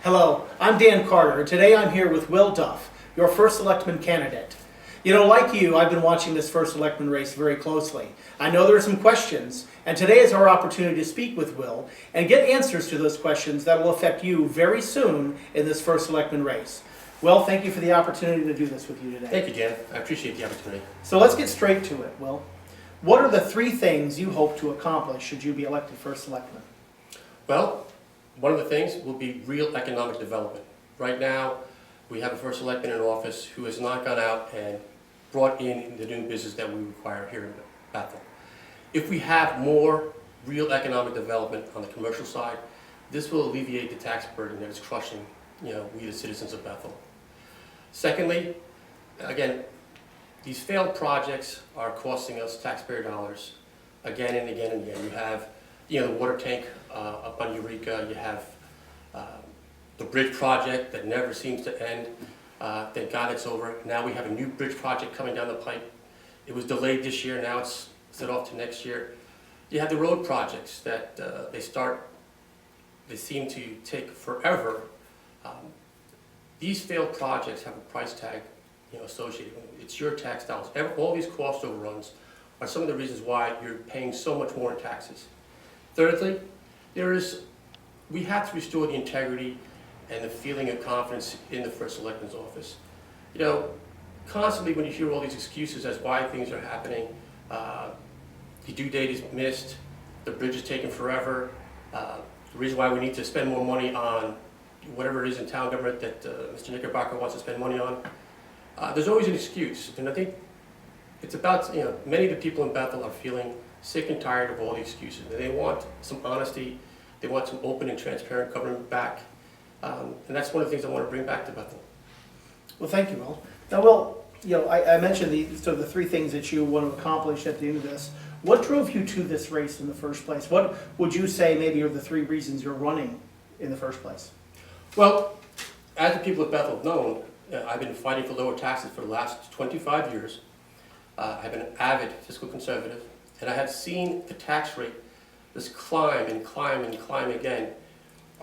Hello, I'm Dan Carter, and today I'm here with Will Duff, your first Selectman candidate. You know, like you, I've been watching this first Selectman race very closely. I know there are some questions, and today is our opportunity to speak with Will and get answers to those questions that will affect you very soon in this first Selectman race. Will, thank you for the opportunity to do this with you today. Thank you, Dan. I appreciate the opportunity. So let's get straight to it, Will. What are the three things you hope to accomplish should you be elected first Selectman? Well, one of the things will be real economic development. Right now, we have a first selectman in office who has not gone out and brought in the new business that we require here in Bethel. If we have more real economic development on the commercial side, this will alleviate the tax burden that is crushing, we the citizens of Bethel. Secondly, again, these failed projects are costing us taxpayer dollars again and again and again. You have the water tank up on Eureka. You have the bridge project that never seems to end. Thank God it's over. Now we have a new bridge project coming down the pipe. It was delayed this year. Now it's set off to next year. You have the road projects that they seem to take forever. These failed projects have a price tag associated with it. It's your tax dollars. All these cost overruns are some of the reasons why you're paying so much more in taxes. Thirdly, we have to restore the integrity and the feeling of confidence in the first selectman's office. Constantly when you hear all these excuses as why things are happening, the due date is missed, the bridge is taking forever, the reason why we need to spend more money on whatever it is in town government that Mr. Knickerbocker wants to spend money on, there's always an excuse. And I think it's about, many of the people in Bethel are feeling sick and tired of all the excuses. They want some honesty. They want some open and transparent government back. And that's one of the things I want to bring back to Bethel. Well, thank you, Will. Now, Will, I mentioned the three things that you want to accomplish at the end of this. What drove you to this race in the first place? What would you say maybe are the three reasons you're running in the first place? Well, as the people of Bethel have known, I've been fighting for lower taxes for the last 25 years. I've been an avid fiscal conservative, and I have seen the tax rate just climb and climb and climb again.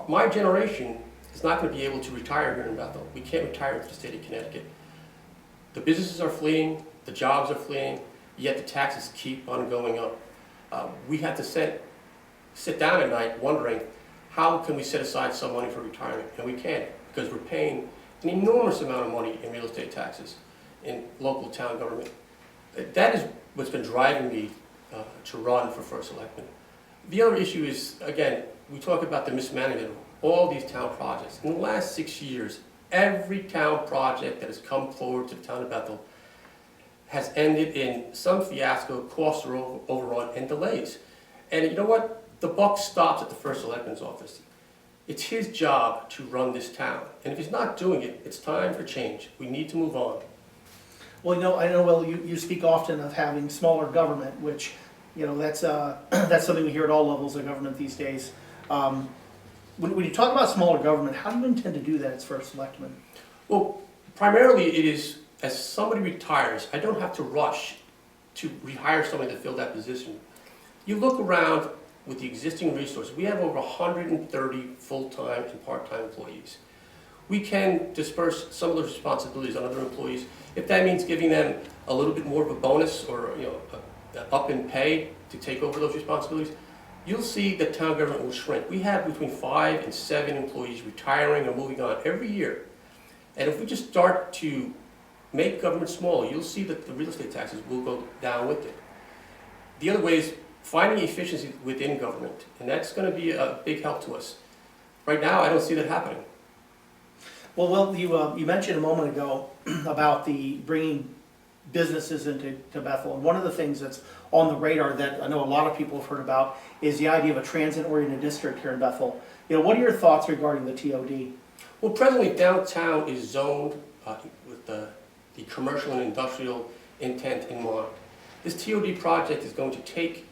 My generation is not going to be able to retire here in Bethel. We can't retire to the state of Connecticut. The businesses are fleeing, the jobs are fleeing, yet the taxes keep on going up. We have to sit down at night wondering, how can we set aside some money for retirement? And we can't, because we're paying an enormous amount of money in real estate taxes in local town government. That is what's been driving me to run for first selectman. The other issue is, again, we talk about the mismanagement of all these town projects. In the last 6 years, every town project that has come forward to the town of Bethel has ended in some fiasco, cost overrun, and delays. And you know what? The buck stops at the first selectman's office. It's his job to run this town. And if he's not doing it, it's time for change. We need to move on. Well, I know, Will, you speak often of having smaller government, which, that's something we hear at all levels of government these days. When you talk about smaller government, how do you intend to do that as first selectman? Well, primarily it is, as somebody retires, I don't have to rush to rehire somebody to fill that position. You look around with the existing resources. We have over 130 full-time and part-time employees. We can disperse some of those responsibilities on other employees. If that means giving them a little bit more of a bonus or up in pay to take over those responsibilities, you'll see that town government will shrink. We have between 5 and 7 employees retiring or moving on every year. And if we just start to make government smaller, you'll see that the real estate taxes will go down with it. The other way is finding efficiency within government, and that's going to be a big help to us. Right now, I don't see that happening. Well, Will, you mentioned a moment ago about the bringing businesses into Bethel, and one of the things that's on the radar that I know a lot of people have heard about is the idea of a transit-oriented district here in Bethel. What are your thoughts regarding the TOD? Well, presently downtown is zoned with the commercial and industrial intent in mind. This TOD project is going to take,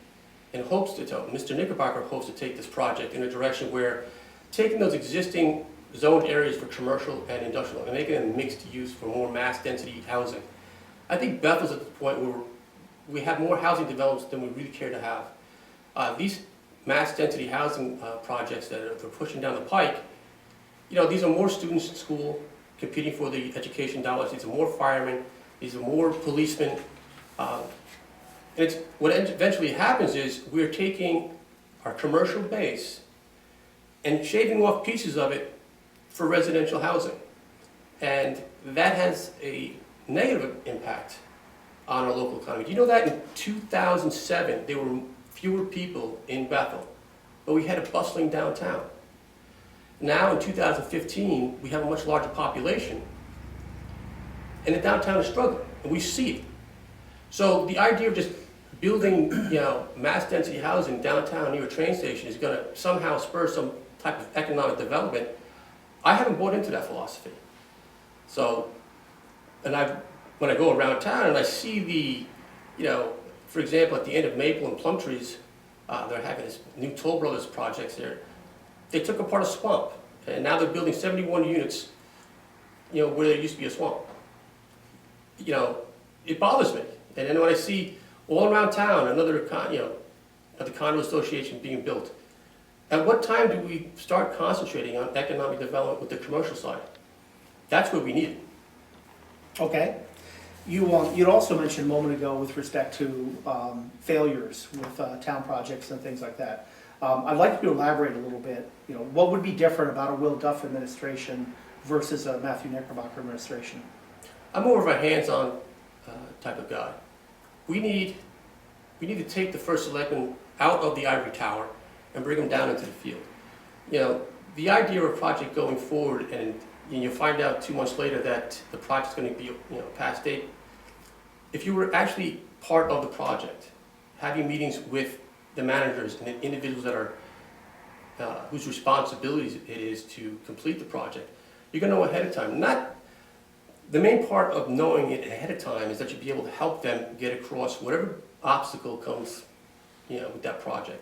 and Mr. Knickerbocker hopes to take this project in a direction where taking those existing zoned areas for commercial and industrial and making them mixed use for more mass density housing. I think Bethel's at the point where we have more housing developments than we really care to have. These mass density housing projects that they're pushing down the pike these are more students in school competing for the education dollars. These are more firemen. These are more policemen. And what eventually happens is we're taking our commercial base and shaving off pieces of it for residential housing. And that has a negative impact on our local economy. Do you know that in 2007, there were fewer people in Bethel, but we had a bustling downtown. Now in 2015, we have a much larger population, and the downtown is struggling, and we see it. So the idea of just building, mass density housing downtown near a train station is going to somehow spur some type of economic development. I haven't bought into that philosophy. So, when I go around town and I see for example, at the end of Maple and Plumtrees, they're having this new Toll Brothers projects there. They took apart a swamp, and now they're building 71 units, where there used to be a swamp. It bothers me. And then when I see all around town another condo association being built, at what time do we start concentrating on economic development with the commercial side? That's what we need. Okay. You'd also mentioned a moment ago with respect to failures with town projects and things like that. I'd like you to elaborate a little bit. What would be different about a Will Duff administration versus a Matthew Knickerbocker administration? I'm more of a hands-on type of guy. We need to take the first selectman out of the ivory tower and bring him down into the field. The idea of a project going forward, and you find out 2 months later that the project's going to be past date. If you were actually part of the project, having meetings with the managers and the individuals that are whose responsibilities it is to complete the project, you're going to know ahead of time. The main part of knowing it ahead of time is that you'll be able to help them get across whatever obstacle comes, with that project.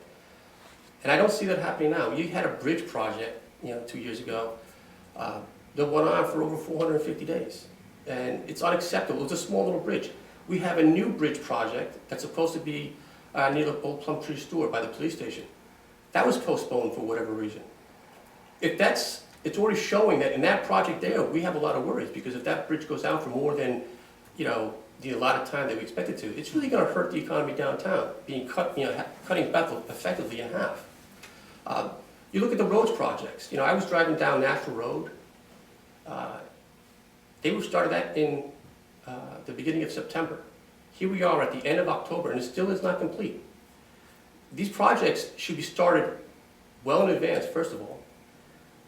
And I don't see that happening now. You had a bridge project, 2 years ago, that went on for over 450 days. And it's unacceptable. It's a small little bridge. We have a new bridge project that's supposed to be near the old Plumtree store by the police station. That was postponed for whatever reason. It's already showing that in that project there, we have a lot of worries, because if that bridge goes down for more than, the allotted time that we expect it to, it's really going to hurt the economy downtown, being cutting Bethel effectively in half. You look at the roads projects. I was driving down Nashville Road. They were started that in the beginning of September. Here we are at the end of October, and it still is not complete. These projects should be started well in advance, first of all.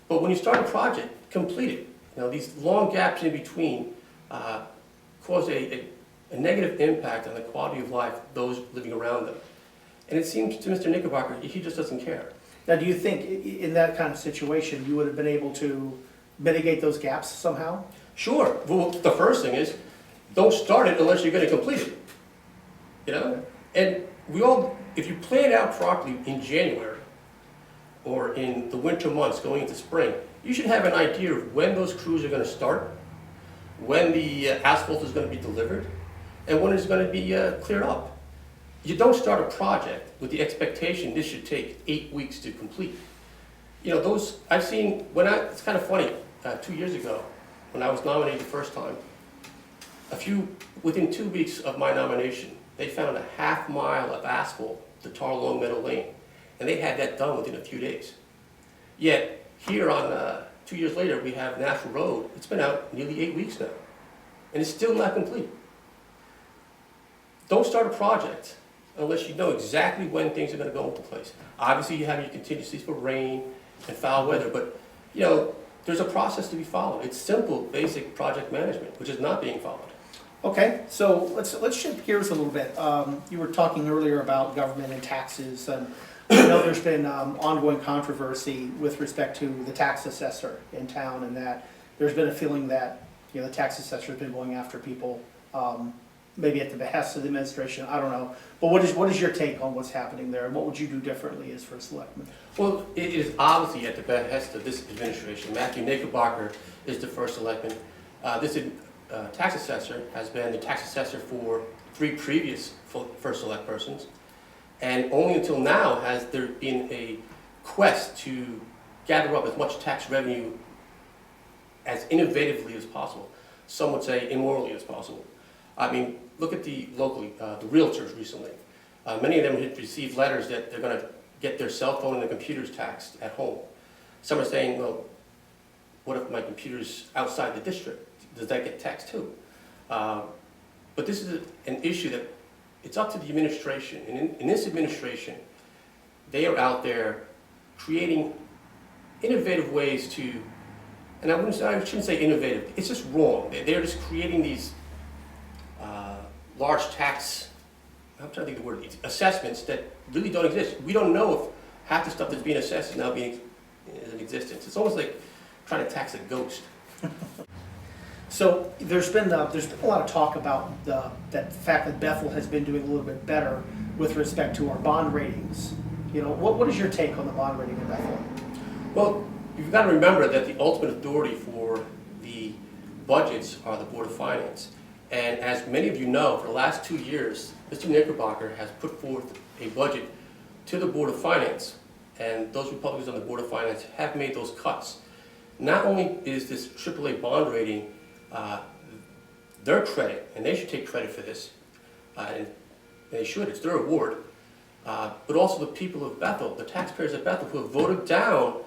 But when you start a project, complete it. These long gaps in between cause a negative impact on the quality of life of those living around them. And it seems to Mr. Knickerbocker, he just doesn't care. Now, do you think in that kind of situation you would have been able to mitigate those gaps somehow? Sure. Well, the first thing is, don't start it unless you're going to complete it. And if you plan it out properly in January or in the winter months going into spring, you should have an idea of when those crews are going to start, when the asphalt is going to be delivered, and when it's going to be cleared up. You don't start a project with the expectation this should take 8 weeks to complete. I've seen, it's kind of funny, 2 years ago, when I was nominated the first time, within 2 weeks of my nomination, they found a half-mile of asphalt to tar Long Meadow Lane, and they had that done within a few days. Yet, here on 2 years later, we have Nashville Road. It's been out nearly 8 weeks now, and it's still not complete. Don't start a project unless you know exactly when things are going to go into place. Obviously, you have your contingencies for rain and foul weather, but there's a process to be followed. It's simple, basic project management, which is not being followed. Okay, so let's shift gears a little bit. You were talking earlier about government and taxes, and I know there's been ongoing controversy with respect to the tax assessor in town, and that there's been a feeling that the tax assessor has been going after people, maybe at the behest of the administration. I don't know. But what is your take on what's happening there, and what would you do differently as first selectman? Well, it is obviously at the behest of this administration. Matthew Knickerbocker is the first selectman. This tax assessor has been the tax assessor for 3 previous first select persons, and only until now has there been a quest to gather up as much tax revenue as innovatively as possible. Some would say immorally as possible. I mean, look at the realtors recently. Many of them had received letters that they're going to get their cell phone and their computers taxed at home. Some are saying, well, what if my computer's outside the district? Does that get taxed too? But this is an issue that it's up to the administration. And in this administration, they are out there creating innovative ways to, and I shouldn't say innovative, it's just wrong. They're just creating these large tax, I'm trying to think of the word, assessments that really don't exist. We don't know if half the stuff that's being assessed is now being in existence. It's almost like trying to tax a ghost. So there's been a lot of talk about that fact that Bethel has been doing a little bit better with respect to our bond ratings. You know, what is your take on the bond rating in Bethel? Well, you've got to remember that the ultimate authority for the budgets are the Board of Finance. And as many of you know, for the last 2 years, Mr. Knickerbocker has put forth a budget to the Board of Finance. And those Republicans on the Board of Finance have made those cuts. Not only is this AAA bond rating their credit, and they should take credit for this, and they should, it's their award, but also the people of Bethel, the taxpayers of Bethel, who have voted down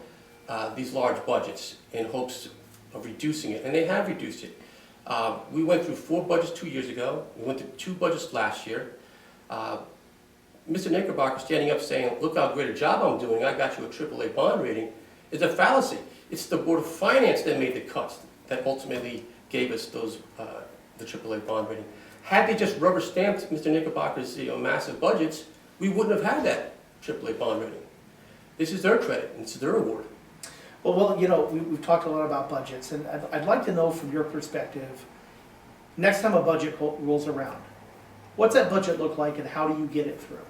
these large budgets in hopes of reducing it, and they have reduced it. We went through 4 budgets 2 years ago, we went through 2 budgets last year. Mr. Knickerbocker standing up saying, look how great a job I'm doing, I got you a AAA bond rating, is a fallacy. It's the Board of Finance that made the cuts that ultimately gave us those the AAA bond rating. Had they just rubber stamped Mr. Knickerbocker's massive budgets, we wouldn't have had that AAA bond rating. This is their credit, and it's their award. Well, you know, we've talked a lot about budgets, and I'd like to know from your perspective, next time a budget rolls around, what's that budget look like and how do you get it through?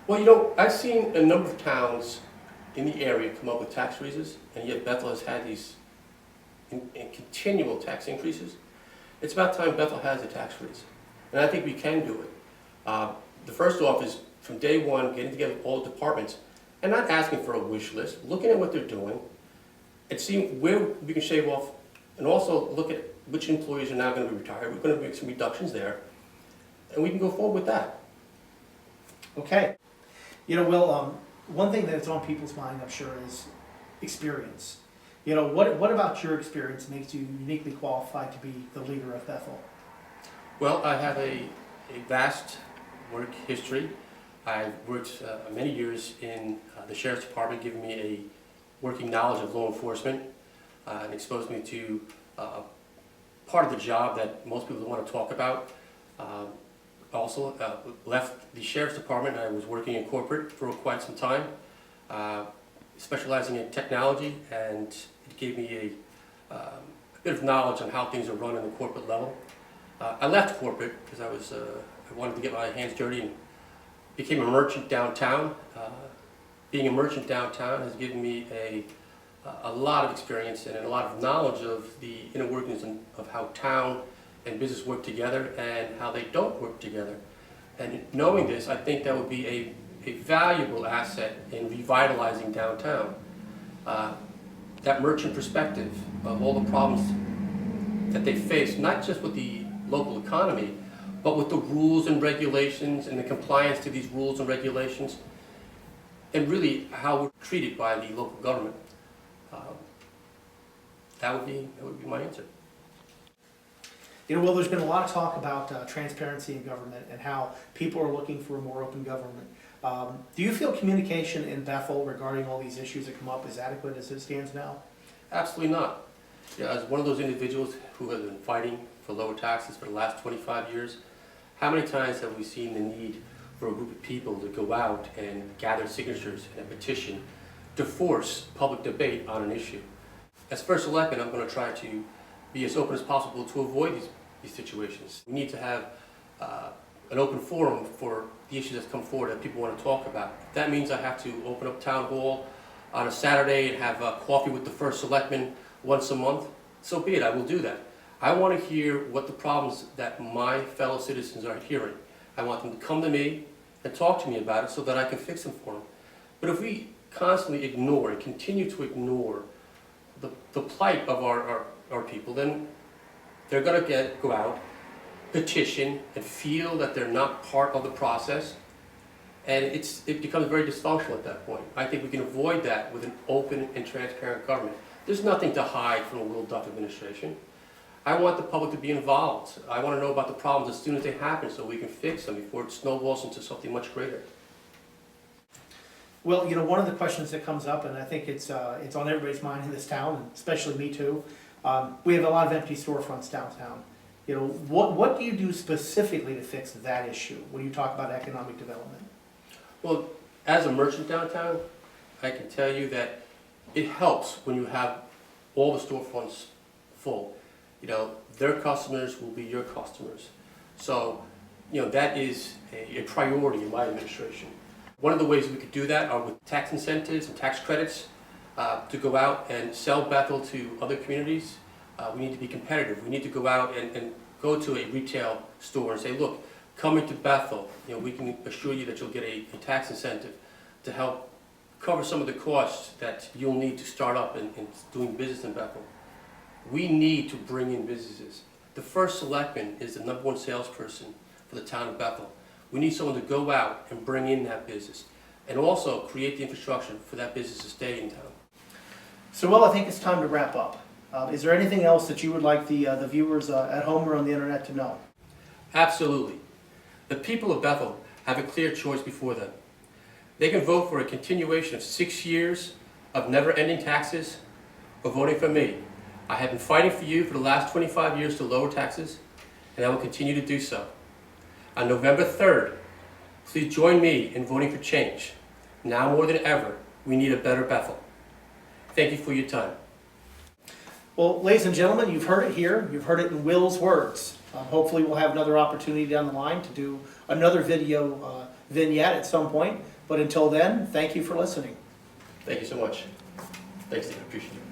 Well, you know, I've seen a number of towns in the area come up with tax raises, and yet Bethel has had these continual tax increases. It's about time Bethel has a tax raise, and I think we can do it. The first off is from day one, getting together with all the departments and not asking for a wish list, looking at what they're doing and seeing where we can shave off, and also look at which employees are now going to be retired. We're going to make some reductions there, and we can go forward with that. Okay. You know, Will, one thing that's on people's mind, I'm sure, is experience. You know, what about your experience makes you uniquely qualified to be the leader of Bethel? Well, I have a vast work history. I've worked many years in the Sheriff's Department, giving me a working knowledge of law enforcement and exposed me to part of the job that most people don't want to talk about. Also left the Sheriff's Department. I was working in corporate for quite some time, specializing in technology, and it gave me a bit of knowledge on how things are run in the corporate level. I left corporate because I wanted to get my hands dirty and became a merchant downtown. Being a merchant downtown has given me a lot of experience and a lot of knowledge of the inner workings of how town and business work together and how they don't work together. And knowing this, I think that would be a valuable asset in revitalizing downtown. That merchant perspective of all the problems that they face, not just with the local economy, but with the rules and regulations and the compliance to these rules and regulations, and really how we're treated by the local government. That would be my answer. You know, well, there's been a lot of talk about transparency in government and how people are looking for a more open government. Do you feel communication in Bethel regarding all these issues that come up is adequate as it stands now? Absolutely not. Yeah, as one of those individuals who has been fighting for lower taxes for the last 25 years, how many times have we seen the need for a group of people to go out and gather signatures in a petition to force public debate on an issue? As First Selectman, I'm going to try to be as open as possible to avoid these situations. We need to have an open forum for the issues that come forward that people want to talk about. If that means I have to open up town hall on a Saturday and have coffee with the First Selectman once a month, so be it, I will do that. I want to hear what the problems that my fellow citizens are hearing. I want them to come to me and talk to me about it so that I can fix them for them. But if we constantly ignore and continue to ignore the plight of our our people, then they're going to go out, petition, and feel that they're not part of the process, and it becomes very dysfunctional at that point. I think we can avoid that with an open and transparent government. There's nothing to hide from the Will Duff administration. I want the public to be involved. I want to know about the problems as soon as they happen so we can fix them before it snowballs into something much greater. Well, one of the questions that comes up, and I think it's on everybody's mind in this town, and especially me too, we have a lot of empty storefronts downtown. What do you do specifically to fix that issue when you talk about economic development? Well, as a merchant downtown, I can tell you that it helps when you have all the storefronts full. Their customers will be your customers. So, that is a priority in my administration. One of the ways we could do that are with tax incentives and tax credits to go out and sell Bethel to other communities. We need to be competitive. We need to go out and go to a retail store and say, look, come into Bethel. We can assure you that you'll get a tax incentive to help cover some of the costs that you'll need to start up in doing business in Bethel. We need to bring in businesses. The first selectman is the #1 salesperson for the town of Bethel. We need someone to go out and bring in that business and also create the infrastructure for that business to stay in town. So, I think it's time to wrap up. Is there anything else that you would like the viewers at home or on the internet to know? Absolutely. The people of Bethel have a clear choice before them. They can vote for a continuation of 6 years of never-ending taxes or voting for me. I have been fighting for you for the last 25 years to lower taxes, and I will continue to do so. On November 3rd, please join me in voting for change. Now more than ever, we need a better Bethel. Thank you for your time. Well, ladies and gentlemen, you've heard it here. You've heard it in Will's words. Hopefully we'll have another opportunity down the line to do another video vignette at some point. But until then, thank you for listening. Thank you so much. Thanks, Steve. I appreciate it.